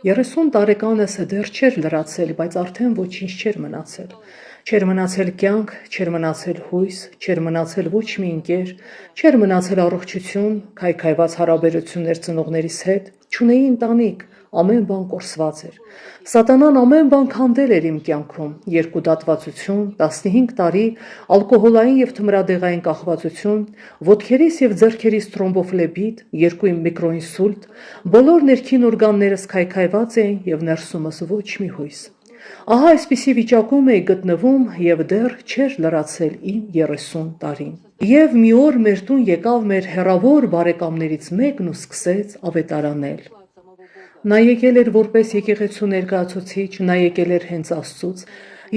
30 տարեկանս դեռ չէր լրացել, բայց արդեն ոչինչ չէր մնացել։ Չէր մնացել կյանք, չէր մնացել հույս, չէր մնացել ոչ մի ընկեր, չէր մնացել առողջություն, քայքայված հարաբերություններ ծնողներիս հետ, չունեի ընտանիք, ամեն բան կորսված էր։ Սատանան ամեն բան քանդել էր իմ կյանքում՝ 2 դատվածություն, 15 տարի ալկոհոլային եւ թմրադեղային կախվածություն, ոտքերիս եւ ձեռքերիս թրոմբոֆլեբիտ, 2 միկրոինսուլտ, բոլոր ներքին օրգաններս քայքայված էին եւ ներսումս ոչ մի հույս։ Ահա այսպիսի վիճակում էի գտնվում եւ դեռ չէր լրացել իմ 30 տարին։ Եվ մի օր մեր տուն եկավ մեր հեռավոր բարեկամներից մեկն ու սկսեց ավետարանել։ Նա եկել էր որպես եկեղեցու ներկայացուցիչ, նա եկել էր հենց Աստծուց,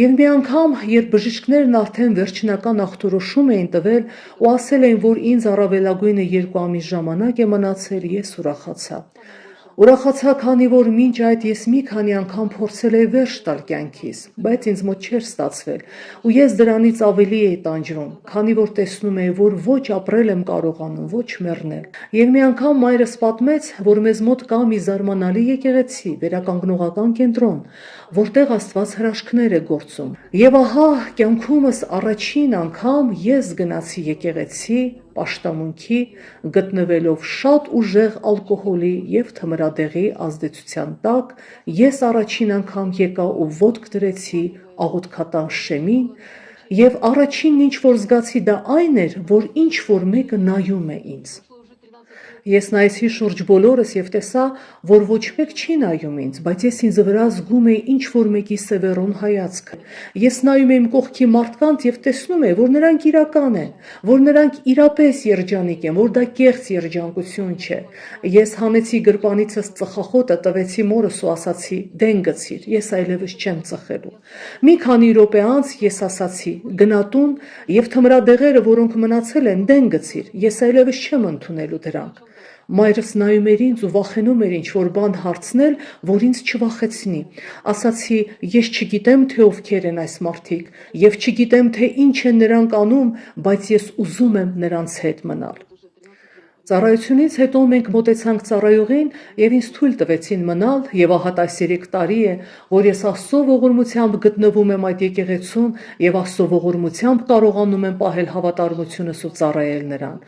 եւ մի անգամ, երբ բժիշկներն արդեն վերջնական ախտորոշում էին տվել ու ասել էին, որ ինձ առավելագույնը 2 ամիս ժամանակ է մնացել, ես ուրախացա։ Ուրախացա, քանի որ մինչ այդ ես մի քանի անգամ փորձել էի վերջ տալ կյանքիս, բայց ինձ մոտ չէր ստացվել, ու ես դրանից ավելի էի տանջվում, քանի որ տեսնում էի, որ ոչ ապրել եմ կարողանում, ոչ մեռնել։ Եվ մի անգամ մայրս պատմեց, որ մեզ մոտ կա մի զարմանալի եկեղեցի, վերականգնողական կենտրոն, որտեղ Աստված հրաշքներ է գործում։ Եվ ահա կյանքումս առաջին անգամ ես գնացի եկեղեցի պաշտամունքի, գտնվելով շատ ուժեղ ալկոհոլի եւ թմրադեղի ազդեցության տակ, ես առաջին անգամ եկա ու ոտք դրեցի աղոթքատան շեմին, եւ առաջինն ինչ որ զգացի դա այն էր, որ ինչ որ մեկը նայում է ինձ։ Ես նայեցի շուրջ բոլորս եւ տեսա, որ ոչ մեկ չի նայում ինձ, բայց ես ինձ վրա զգում էի ինչ որ մեկի սևեռուն հայացքը։ Ես նայում եմ կողքի մարդկանց եւ տեսնում եմ, որ նրանք իրական են, որ նրանք իրապես երջանիկ են, որ դա կեղծ երջանկություն չէ։ Ես հանեցի գրպանիցս ծխախոտը, տվեցի մորս ու ասացի՝ «Դեն գցիր, ես այլևս չեմ ծխելու»։ Մի քանի րոպե անց ես ասացի՝ «Գնա տուն եւ թմրադեղերը, որոնք մնացել են, դեն գցիր, ես այլևս չեմ ընդունելու դրանք»։ Մայրս նայում էր ինձ ու վախենում էր ինչ-որ բան հարցնել, որ ինձ չվախեցնի։ Ասացի՝ ես չգիտեմ, թե ովքեր են այս մարդիկ, եւ չգիտեմ, թե ինչ են նրանք անում, բայց ես ուզում եմ նրանց հետ մնալ։ Ծառայությունից հետո մենք մոտեցանք ծառայողին եւ ինձ թույլ տվեցին մնալ, եւ ահա 13 տարի է, որ ես Աստծո ողորմությամբ գտնվում եմ այդ եկեղեցում եւ Աստծո ողորմությամբ կարողանում եմ պահել հավատարմությունս ու ծառայել նրան։